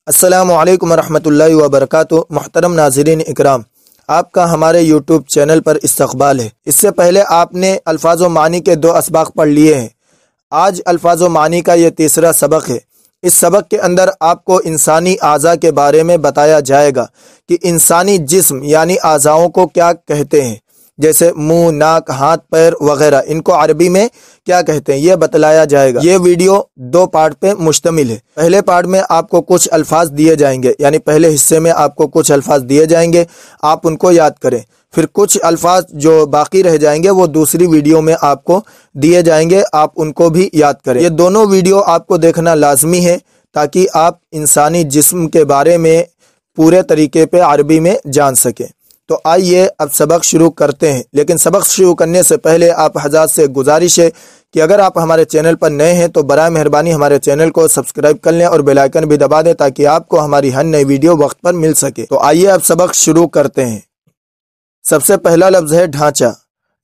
السلام علیکم ورحمۃ اللہ وبرکاتہ۔ محترم ناظرین اکرام، آپ کا ہمارے یوٹیوب چینل پر استقبال ہے۔ اس سے پہلے آپ نے الفاظ و معنی کے 2 اسباق پڑھ لیے ہیں۔ آج الفاظ و معنی کا یہ تیسرا سبق ہے۔ اس سبق کے اندر آپ کو انسانی اعضاء کے بارے میں بتایا جائے گا کہ انسانی جسم یعنی اعضاؤں کو کیا کہتے ہیں، جیسے منہ، ناک، ہاتھ، پیر وغیرہ، ان کو عربی میں کیا کہتے ہیں یہ بتلایا جائے گا۔ یہ ویڈیو 2 پارٹ پہ مشتمل ہے۔ پہلے پارٹ میں آپ کو کچھ الفاظ دیے جائیں گے، یعنی پہلے حصے میں آپ کو کچھ الفاظ دیے جائیں گے، آپ ان کو یاد کریں۔ پھر کچھ الفاظ جو باقی رہ جائیں گے وہ دوسری ویڈیو میں آپ کو دیے جائیں گے، آپ ان کو بھی یاد کریں۔ یہ دونوں ویڈیو آپ کو دیکھنا لازمی ہے تاکہ آپ انسانی جسم کے بارے میں پورے طریقے پہ عربی میں جان سکیں۔ تو آئیے اب سبق شروع کرتے ہیں، لیکن سبق شروع کرنے سے پہلے آپ حضرات سے گزارش ہے کہ اگر آپ ہمارے چینل پر نئے ہیں تو برائے مہربانی ہمارے چینل کو سبسکرائب کر لیں اور بیل آئیکن بھی دبا دیں تاکہ آپ کو ہماری ہر نئی ویڈیو وقت پر مل سکے۔ تو آئیے اب سبق شروع کرتے ہیں۔ سب سے پہلا لفظ ہے ڈھانچہ۔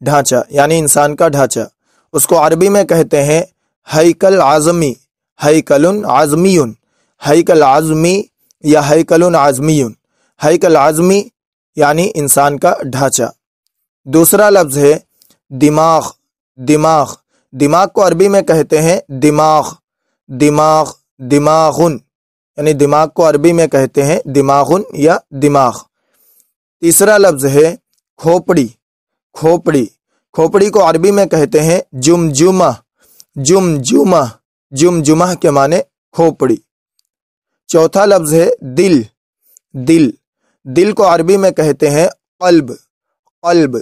ڈھانچہ یعنی انسان کا ڈھانچہ، اس کو عربی میں کہتے ہیں ہیکل عظمی، ہیکل عظمی، ہیکل عظمی یا ہیکل عظمی۔ ہیکل عظمی یعنی انسان کا ڈھانچہ۔ دوسرا لفظ ہے دماغ۔ دماغ، دماغ کو عربی میں کہتے ہیں دماغ، دماغ، دماغن، یعنی دماغ کو عربی میں کہتے ہیں دماغن یا دماغ۔ تیسرا لفظ ہے کھوپڑی۔ کھوپڑی، کھوپڑی کو عربی میں کہتے ہیں جمجمہ۔ جمجمہ، جمجمہ کے معنی کھوپڑی۔ چوتھا لفظ ہے دل۔ دل، دل کو عربی میں کہتے ہیں قلب۔ قلب،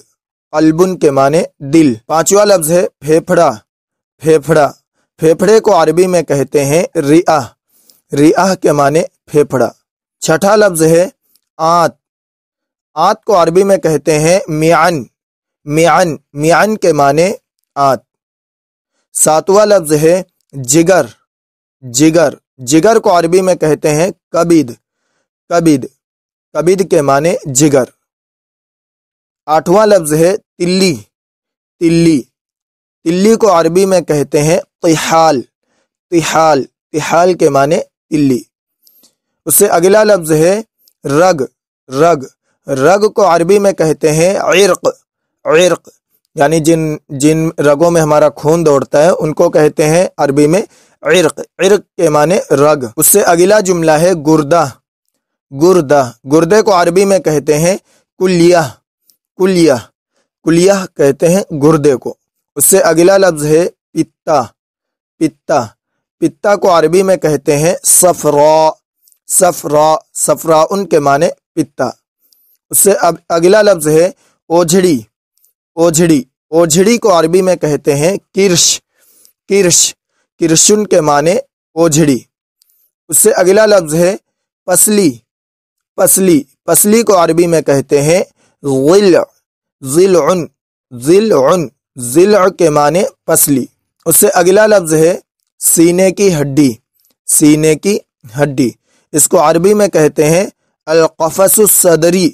قلبن کے معنی دل۔ پانچواں لفظ ہے پھیپھڑا۔ پھیپھڑا، پھیپھڑے کو عربی میں کہتے ہیں رئہ۔ رئہ کے معنی پھیپھڑا۔ چھٹا لفظ ہے آنت۔ آنت کو عربی میں کہتے ہیں میعن۔ میعن، میعن کے معنی آنت۔ ساتواں لفظ ہے جگر۔ جگر، جگر کو عربی میں کہتے ہیں کبد۔ کبد، کبد کے معنی جگر۔ آٹھواں لفظ ہے تلی۔ تلی، تلی کو عربی میں کہتے ہیں طحال۔ طحال، طحال کے معنی تلی۔ اس سے اگلا لفظ ہے رگ۔ رگ، رگ کو عربی میں کہتے ہیں عرق۔ عرق یعنی جن رگوں میں ہمارا خون دوڑتا ہے ان کو کہتے ہیں عربی میں عرق۔ عرق کے معنی رگ۔ اس سے اگلا جملہ ہے گردہ۔ گردہ، گردے کو عربی میں کہتے ہیں کلیہ۔ کلیہ، کلیہ کہتے ہیں گردے کو۔ اس سے اگلا لفظ ہے پتا۔ پتا، پتا کو عربی میں کہتے ہیں صفراء۔ صفراء، صفراء ان کے معنی پتا۔ اس سے اب اگلا لفظ ہے اوجھڑی۔ اوجھڑی، اوجھڑی کو عربی میں کہتے ہیں کرش۔ کرش، کرشن کے معنی اوجھڑی۔ اس سے اگلا لفظ ہے پسلی۔ پسلی، پسلی کو عربی میں کہتے ہیں ضلع۔ ضلع، ضلع، ضلع کے معنی پسلی۔ اس سے اگلا لفظ ہے سینے کی ہڈی۔ سینے کی ہڈی، اس کو عربی میں کہتے ہیں القفص الصدری۔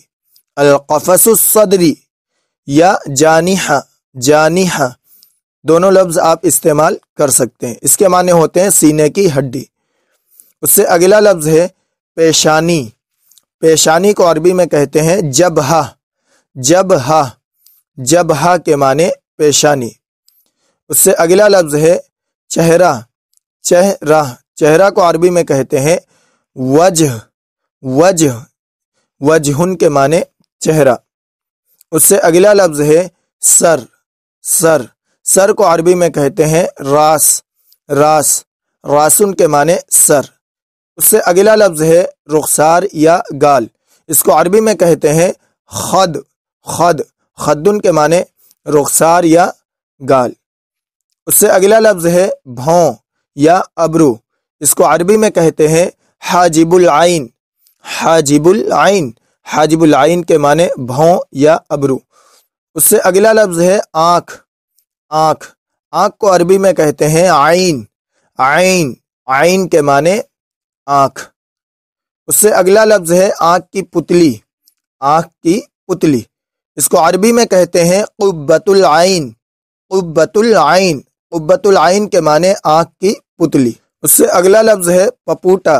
القفص الصدری یا جانحہ۔ جانحہ، دونوں لفظ آپ استعمال کر سکتے ہیں، اس کے معنی ہوتے ہیں سینے کی ہڈی۔ اس سے اگلا لفظ ہے پیشانی۔ پیشانی کو عربی میں کہتے ہیں جبہہ۔ جبہہ، جبہہ کے معنی پیشانی۔ اس سے اگلا لفظ ہے چہرہ۔ چہرہ، چہرہ کو عربی میں کہتے ہیں وجہ۔ وجہ، وجہن کے معنی چہرہ۔ اس سے اگلا لفظ ہے سر۔ سر، سر کو عربی میں کہتے ہیں راس۔ راس، راسن کے معنی سر۔ اس سے اگلا لفظ ہے رخسار یا گال، اس کو عربی میں کہتے ہیں خد۔ خد، خدن کے معنی رخسار یا گال۔ اس سے اگلا لفظ ہے بھوں یا ابرو، اس کو عربی میں کہتے ہیں حاجب العین۔ حاجب العین، حاجب العین کے معنی بھوں یا ابرو۔ اس سے اگلا لفظ ہے آنکھ۔ آنکھ، آنکھ کو عربی میں کہتے ہیں عین۔ عین، عین کے معنی آنکھ۔ اس سے اگلا لفظ ہے آنکھ کی پتلی۔ آنکھ کی پتلی، اس کو عربی میں کہتے ہیں قبۃ العین۔ قبۃ العین، قبۃ العین کے معنی آنکھ کی پتلی۔ اس سے اگلا لفظ ہے پپوٹا۔